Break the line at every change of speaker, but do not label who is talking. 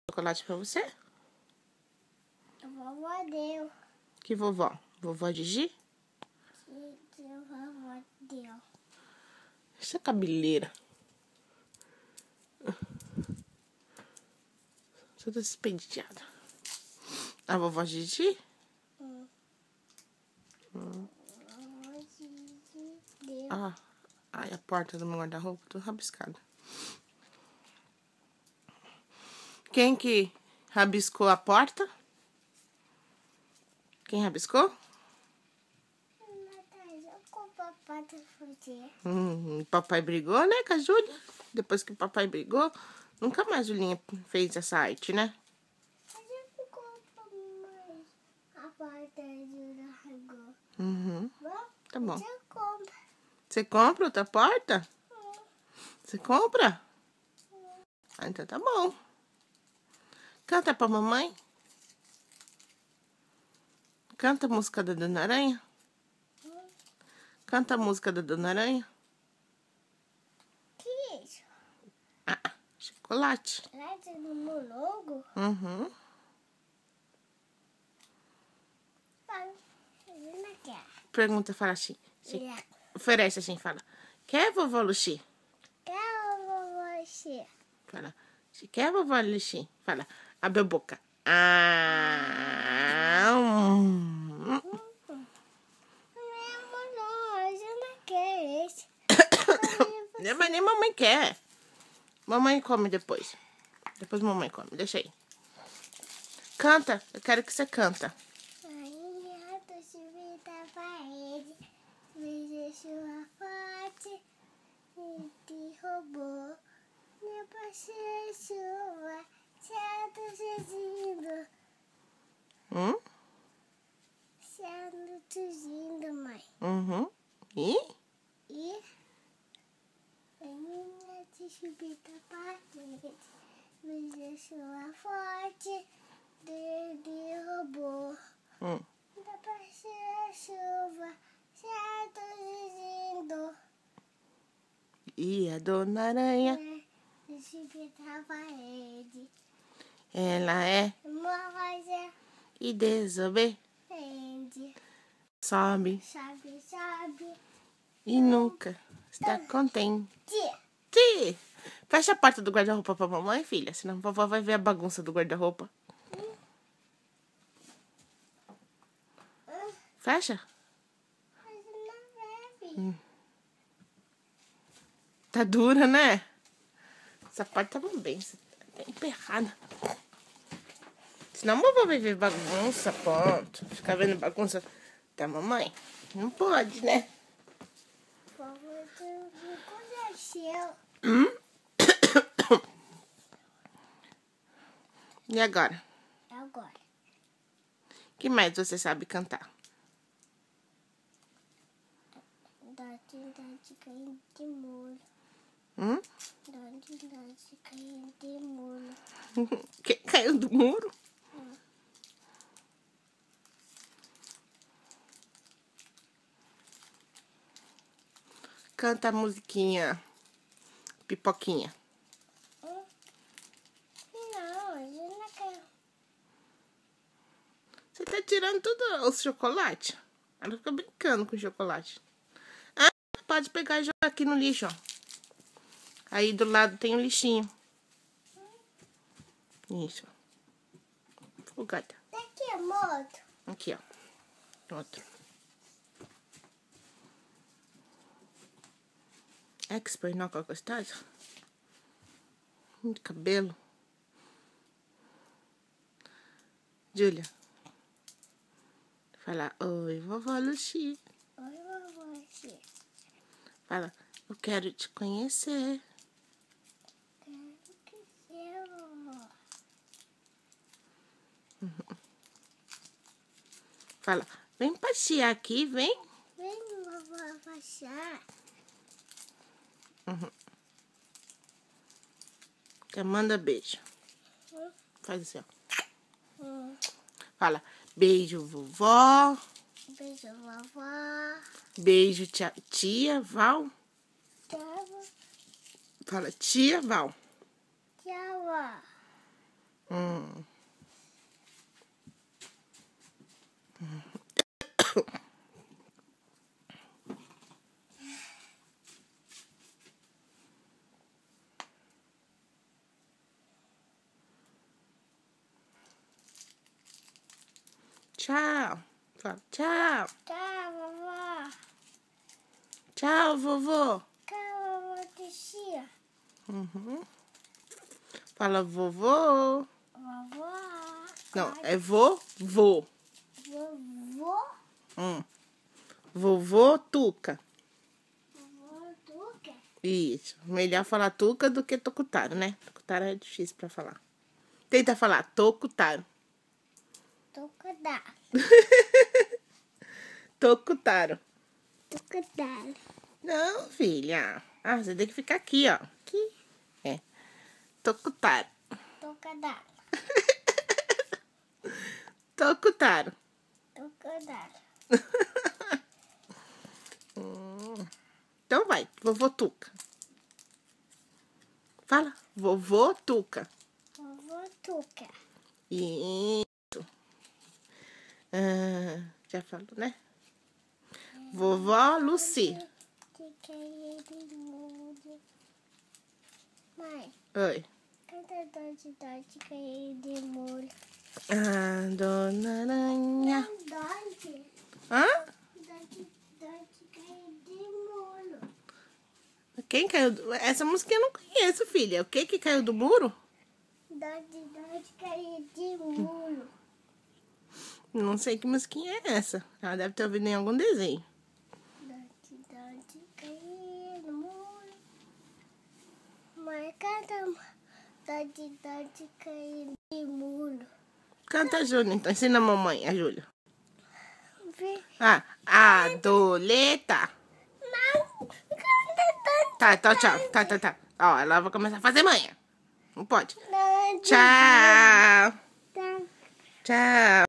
chocolate pra você?
A vovó deu.
Que vovó? Vovó Gigi?
A vovó deu.
Essa cabeleira. Toda despenteada. A vovó Gigi?
Vovó Gigi deu.
Ah, ai, a porta do meu guarda-roupa toda rabiscada. Quem que rabiscou a porta? Quem rabiscou?
Eu com o papai pra fazer.
Papai brigou, né, com a Júlia? Depois que o papai brigou, nunca mais a Julinha fez essa arte, né?
Mas eu compro mais. A porta de largou.
Tá bom.
Você compra.
Você compra outra porta? Você compra? Ah, então tá bom. Canta pra mamãe. Canta a música da Dona Aranha. Canta a música da Dona Aranha.
Que é isso?
Ah, chocolate.
Lá no meu logo? Eu não quero.
Pergunta, fala assim. Oferece assim, fala. Quer, vovó Luxi?
Quero você.
Fala. Se quer, vovó Luxi? Fala. Abre a boca. Ah,
Eu não quero esse.
Mas nem mamãe quer. Mamãe come depois. Depois mamãe come. Deixa aí. Canta. Eu quero que você canta.
Aí tô subindo a parede, vejo sua forte e te roubou. Depois de chuva, certo fugindo. Certo fugindo, mãe.
E?
Menina te subir da parede, vejo sua forte e te roubou. Depois da chuva, certo fugindo.
E a Dona Aranha,
De subir da parede,
ela é
uma coisa
e desobediente.
rende.
Sobe
Sabe,
e nunca está contente.
tia.
Sim. Fecha a porta do guarda-roupa pra mamãe, filha. Senão a vovó vai ver a bagunça do guarda-roupa. Fecha.
Mas não bebe.
Tá dura, né? Essa porta tava bem. Tá emperrada. Senão a vovó vai ver bagunça, ponto. Ficar vendo bagunça da mamãe. Não pode, né?
Por favor, me conheceu.
E agora?
Agora.
Que mais você sabe cantar?
Da tendade caindo de muro. Da tendade caindo de muro.
Quem caiu do muro? Canta a musiquinha Pipoquinha.
Não, eu não quero.
Você tá tirando tudo os chocolates? Ela fica brincando com chocolate. Ah, pode pegar e jogar aqui no lixo, ó. Aí do lado tem um lixinho. Isso. Folgada.
Daqui é moto.
Aqui, ó. Outro. Expert não gostosa? De cabelo. Júlia. Fala, oi, vovó Luxi.
Oi, vovó.
Fala, eu quero te conhecer.
Quero que seja, vovó.
Fala, vem passear aqui, vem.
Vem, vovó, passear.
Já manda beijo. Faz assim, ó. Fala, beijo, vovó.
Beijo, vovó.
Beijo, tia Val.
Tchau.
Fala, tia Val.
Tchau.
tchau. Fala tchau.
Tchau, vovó.
Tchau, vovô.
Tchau, vovó Titia.
Uhum. Fala vovô.
Vovó.
Não, é vovô.
Vovô.
Vovô Tuca.
Vovô Tuca.
Isso. Melhor falar Tuca do que Tocutaro, né? Tocutaro é difícil pra falar. Tenta falar Tocutaro.
Tocadar.
Tocutaro.
Tocadar.
Não, filha. Ah, você tem que ficar aqui, ó.
Aqui.
É. Tocutaro.
Tocadar.
Tocutaro.
Tocadar.
Então vai, vovô Tuca. Fala, vovô Tuca.
Vovô Tuca.
Isso. Já falou, né? Vovó Lucy.
Mãe,
Oi.
canta Dodge cair de molho.
Ah, Dona Aranha.
Dodge.
Hã?
Dodge cair de molho.
Quem caiu? Essa música eu não conheço, filha. O que caiu do muro?
Dodge cair de molho.
Não sei que musiquinha é essa. Ela deve ter ouvido em algum desenho.
Dodge cair no molho. Mãe, canta Dodge cair de molho.
Canta a Júlia, então. Ensina a mamãe, a Júlia.
Vê.
Ah, adoleta.
Não, canta
Tá, então tchau. Tá. Ó, ela vai começar a fazer manha. Não pode.
Dodge.
Tchau.
Tá.
Tchau.